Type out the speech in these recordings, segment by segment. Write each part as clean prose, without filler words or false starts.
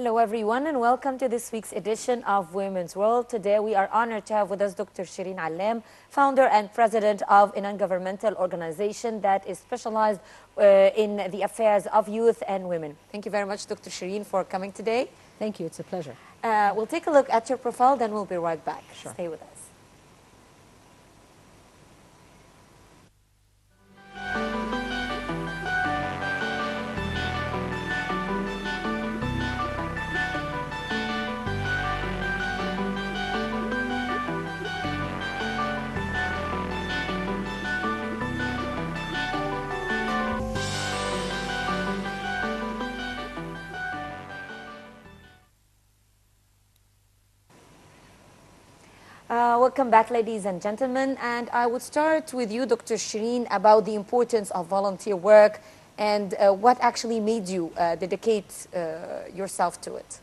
Hello everyone and welcome to this week's edition of Women's World. Today we are honored to have with us Dr. Shireen Allam, founder and president of a non-governmental organization that is specialized in the affairs of youth and women. Thank you very much, Dr. Shireen, for coming today. Thank you, it's a pleasure. We'll take a look at your profile, then we'll be right back. Sure. Stay with us. Welcome back, ladies and gentlemen. And I would start with you, Dr. Shireen, about the importance of volunteer work and what actually made you dedicate yourself to it.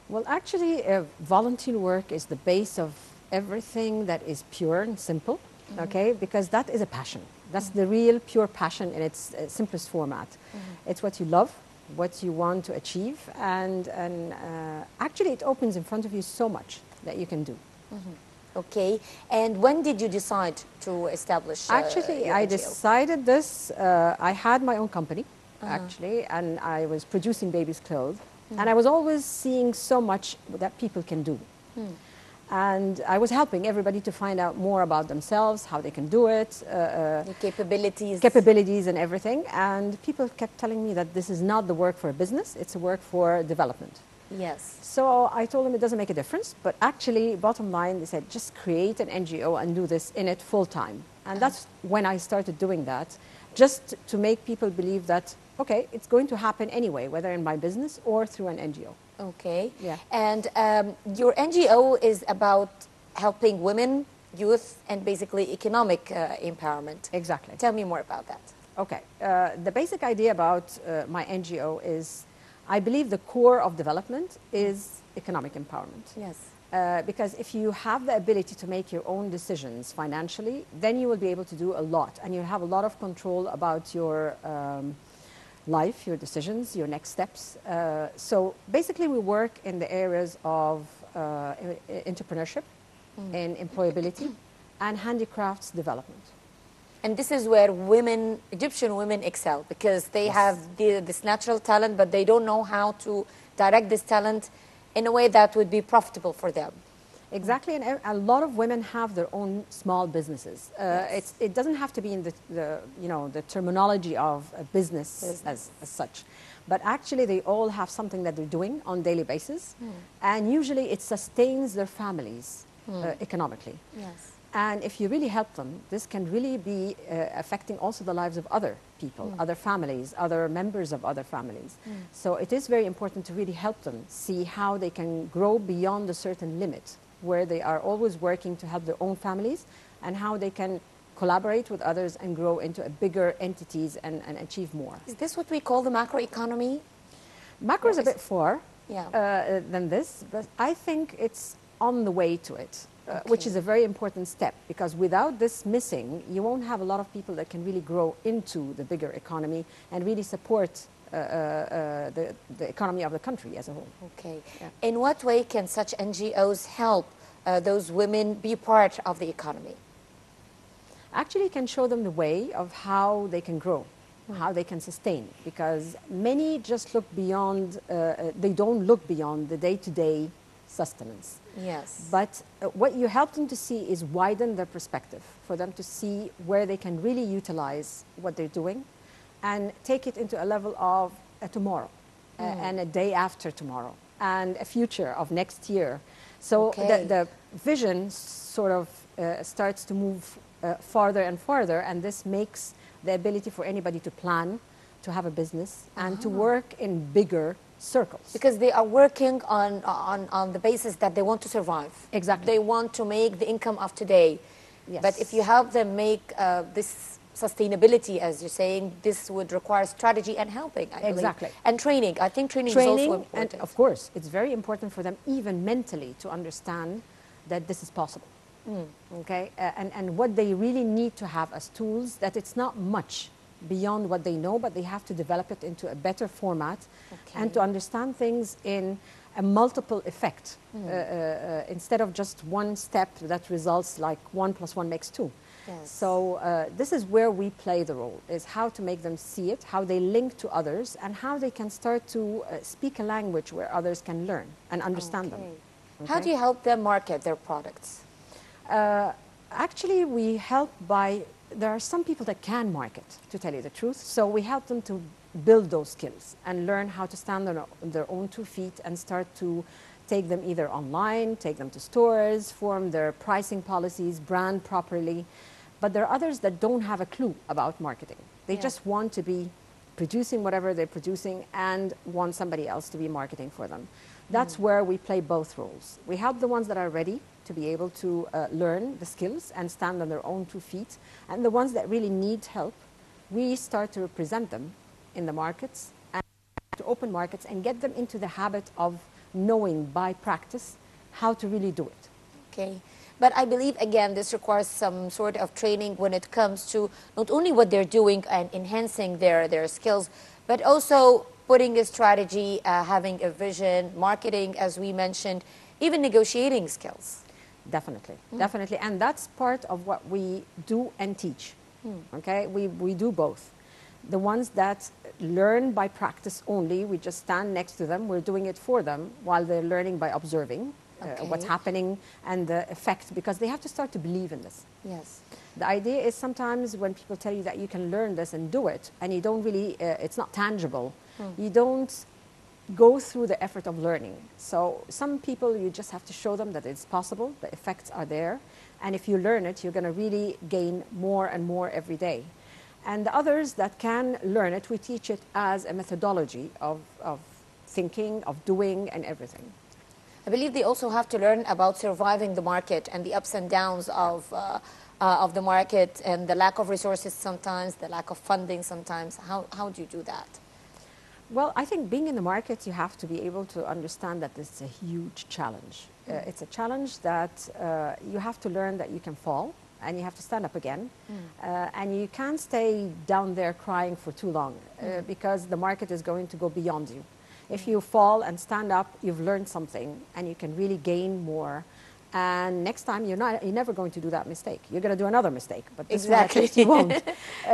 Well, actually, volunteer work is the base of everything that is pure and simple, okay? Because that is a passion. That's the real pure passion in its simplest format. It's what you love, what you want to achieve, and actually it opens in front of you so much that you can do. Okay, and when did you decide to establish Actually, your I NGO? decided this, I had my own company, actually, and I was producing babies' clothes, and I was always seeing so much that people can do. And I was helping everybody to find out more about themselves, how they can do it, The capabilities. capabilities and everything, and people kept telling me that this is not the work for a business, it's a work for development. Yes. So I told them it doesn't make a difference, but actually, bottom line, they said, just create an NGO and do this in it full time. And that's when I started doing that, just to make people believe that, okay, it's going to happen anyway, whether in my business or through an NGO. Okay. Yeah. And your NGO is about helping women, youth, and basically economic empowerment. Exactly. Tell me more about that. Okay. The basic idea about my NGO is, I believe the core of development is economic empowerment. Yes. Because if you have the ability to make your own decisions financially, then you will be able to do a lot, and you'll have a lot of control about your life, your decisions, your next steps. So basically we work in the areas of entrepreneurship and employability and handicrafts development. And this is where women, Egyptian women excel, because they have this natural talent, but they don't know how to direct this talent in a way that would be profitable for them. Exactly, and a lot of women have their own small businesses. It doesn't have to be in the terminology of a business as such, but actually they all have something that they're doing on a daily basis, and usually it sustains their families economically. Yes. And if you really help them, this can really be affecting also the lives of other people, other families, other members of other families. So it is very important to really help them see how they can grow beyond a certain limit, where they are always working to help their own families, and how they can collaborate with others and grow into a bigger entities and achieve more. Is this what we call the macroeconomy? Macro is a bit far Yeah. than this, but I think it's on the way to it. Which is a very important step, because without this missing, you won't have a lot of people that can really grow into the bigger economy and really support the economy of the country as a whole. Okay. Yeah. In what way can such NGOs help those women be part of the economy? Actually, it can show them the way of how they can grow, how they can sustain, because many just look beyond, they don't look beyond the day-to-day sustenance. Yes. But what you help them to see is widen their perspective, for them to see where they can really utilize what they're doing and take it into a level of a tomorrow and a day after tomorrow and a future of next year. So the vision sort of starts to move farther and farther, and this makes the ability for anybody to plan, to have a business, and to work in bigger circles. Because they are working on the basis that they want to survive. Exactly. They want to make the income of today. Yes. But if you help them make this sustainability, as you're saying, this would require strategy and helping, I believe. Exactly. And training. I think training is also important. And of course, it's very important for them, even mentally, to understand that this is possible. Okay? And what they really need to have as tools, that it's not much beyond what they know, but they have to develop it into a better format and to understand things in a multiple effect instead of just one step that results like 1 + 1 makes 2. Yes. So this is where we play the role, is how to make them see it, how they link to others, and how they can start to speak a language where others can learn and understand them. Okay? How do you help them market their products? Actually, we help by, there are some people that can market, to tell you the truth. So we help them to build those skills and learn how to stand on their own 2 feet and start to take them either online, take them to stores, form their pricing policies, brand properly. But there are others that don't have a clue about marketing. They just want to be producing whatever they're producing and want somebody else to be marketing for them. That's where we play both roles. We help the ones that are ready to be able to learn the skills and stand on their own 2 feet. And the ones that really need help, we start to represent them in the markets and to open markets and get them into the habit of knowing by practice how to really do it. Okay. But I believe, again, this requires some sort of training when it comes to not only what they're doing and enhancing their skills, but also putting a strategy, having a vision, marketing, as we mentioned, even negotiating skills. Definitely, definitely. And that's part of what we do and teach. Okay, we do both. The ones that learn by practice only, we just stand next to them, we're doing it for them while they're learning by observing what's happening and the effect, because they have to start to believe in this. Yes. The idea is sometimes when people tell you that you can learn this and do it, and you don't really, it's not tangible, you don't go through the effort of learning. So some people, you just have to show them that it's possible, the effects are there, and if you learn it, you're going to really gain more and more every day. And the others that can learn it, we teach it as a methodology of thinking, of doing, and everything. I believe they also have to learn about surviving the market and the ups and downs of the market and the lack of resources sometimes, the lack of funding sometimes. How do you do that? Well, I think being in the market, you have to be able to understand that this is a huge challenge. It's a challenge that you have to learn that you can fall and you have to stand up again. And you can't stay down there crying for too long because the market is going to go beyond you. If you fall and stand up, you've learned something and you can really gain more. And next time, you're never going to do that mistake. You're going to do another mistake, but this one at least you won't.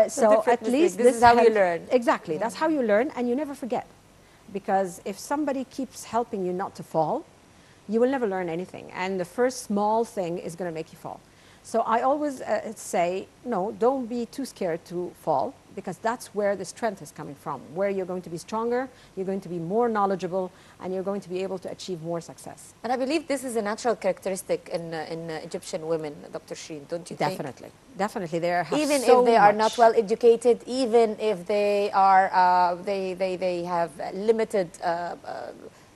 So at least this is how you learn. Exactly, that's how you learn, and you never forget. Because if somebody keeps helping you not to fall, you will never learn anything. And the first small thing is going to make you fall. So I always say, no, don't be too scared to fall, because that's where the strength is coming from, where you're going to be stronger, you're going to be more knowledgeable, and you're going to be able to achieve more success. And I believe this is a natural characteristic in Egyptian women, Dr. Shireen, don't you think? Definitely. Definitely. Even if they are not well educated, even if they are, they have limited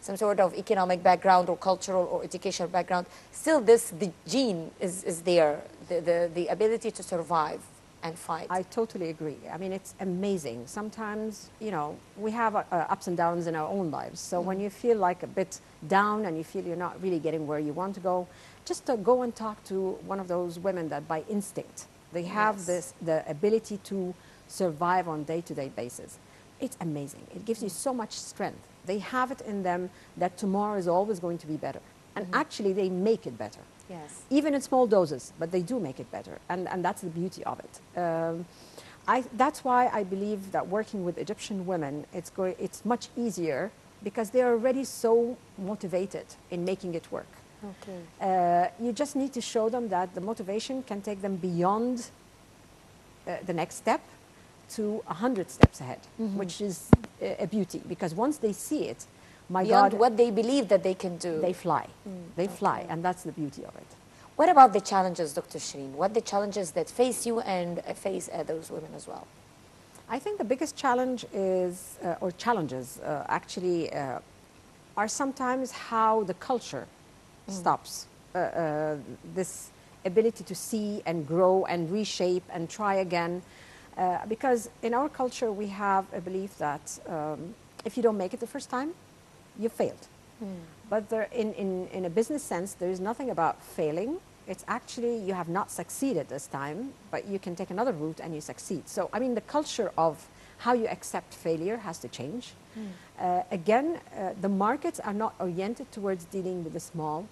some sort of economic background or cultural or educational background, still the gene is there, the ability to survive and fight. I totally agree. I mean, it's amazing. Sometimes, you know, we have ups and downs in our own lives. So when you feel like a bit down and you feel you're not really getting where you want to go, just go and talk to one of those women that by instinct, they have the ability to survive on day-to-day basis. It's amazing. It gives you so much strength. They have it in them that tomorrow is always going to be better. And actually, they make it better. Yes. Even in small doses, but they do make it better. And that's the beauty of it. That's why I believe that working with Egyptian women, it's much easier because they're already so motivated in making it work. Okay. You just need to show them that the motivation can take them beyond the next step to 100 steps ahead, which is a beauty, because once they see it, my beyond God, what they believe that they can do. they fly. They fly, and that's the beauty of it. What about the challenges, Dr. Shireen? What are the challenges that face you and face those women as well? I think the biggest challenge is, or challenges actually, are sometimes how the culture stops this ability to see and grow and reshape and try again. Because in our culture, we have a belief that if you don't make it the first time, you failed. But in a business sense, there is nothing about failing. It's actually you have not succeeded this time, but you can take another route and you succeed. So, I mean, the culture of how you accept failure has to change. Again, the markets are not oriented towards dealing with the small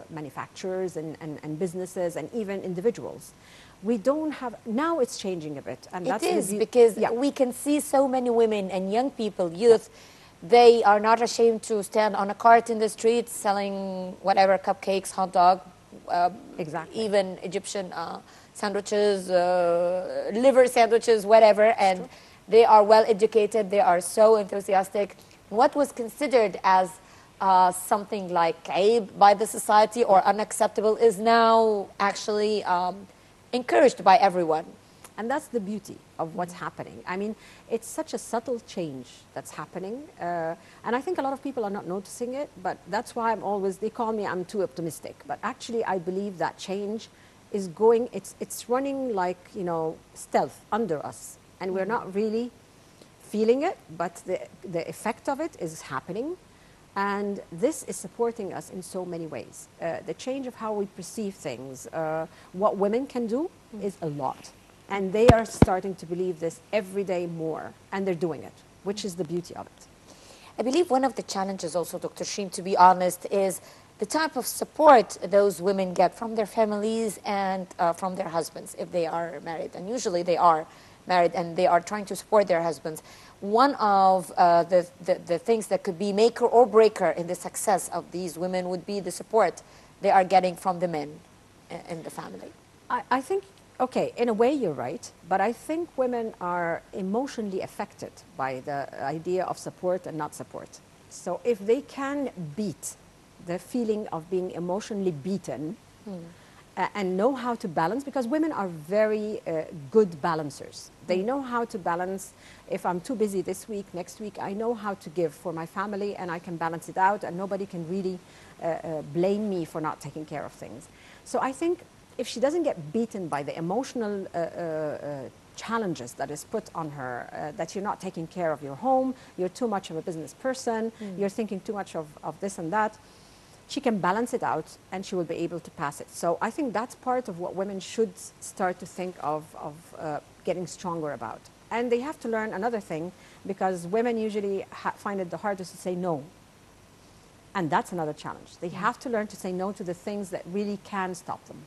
manufacturers and businesses and even individuals. We don't have, now it's changing a bit. And it is because we can see so many women and young people, youth, they are not ashamed to stand on a cart in the street selling whatever, cupcakes, hot dog, even Egyptian sandwiches, liver sandwiches, whatever, and they are well educated, they are so enthusiastic. What was considered as something like aib by the society or unacceptable is now actually encouraged by everyone. And that's the beauty of what's happening. I mean, it's such a subtle change that's happening. And I think a lot of people are not noticing it, but that's why they call me, I'm too optimistic. But actually, I believe that change is going, it's running like, you know, stealth under us. And we're not really feeling it, but the effect of it is happening. And this is supporting us in so many ways. The change of how we perceive things, what women can do is a lot. And they are starting to believe this every day more, and they're doing it, which is the beauty of it. I believe one of the challenges also, Dr. Shireen, to be honest, is the type of support those women get from their families and from their husbands if they are married. And usually they are married and they are trying to support their husbands. One of the things that could be maker or breaker in the success of these women would be the support they are getting from the men in the family. I think, okay, in a way you're right, but I think women are emotionally affected by the idea of support and not support. So if they can beat the feeling of being emotionally beaten and know how to balance, because women are very good balancers. They know how to balance. If I'm too busy this week, next week, I know how to give for my family and I can balance it out and nobody can really blame me for not taking care of things. So I think if she doesn't get beaten by the emotional challenges that is put on her, that you're not taking care of your home, you're too much of a business person, you're thinking too much of this and that, she can balance it out and she will be able to pass it. So I think that's part of what women should start to think of getting stronger about. And they have to learn another thing, because women usually find it the hardest to say no. And that's another challenge. They have to learn to say no to the things that really can stop them.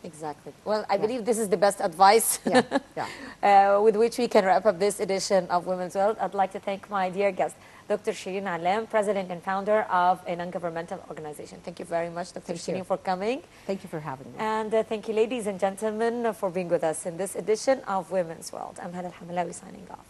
Exactly. Well, I believe this is the best advice with which we can wrap up this edition of Women's World. I'd like to thank my dear guest, Dr. Shireen Allem, President and Founder of a non-governmental organization. Thank you very much, Dr. Shireen, for coming. Thank you for having me. And thank you, ladies and gentlemen, for being with us in this edition of Women's World. I'm Hannah Al-Hamalawi signing off.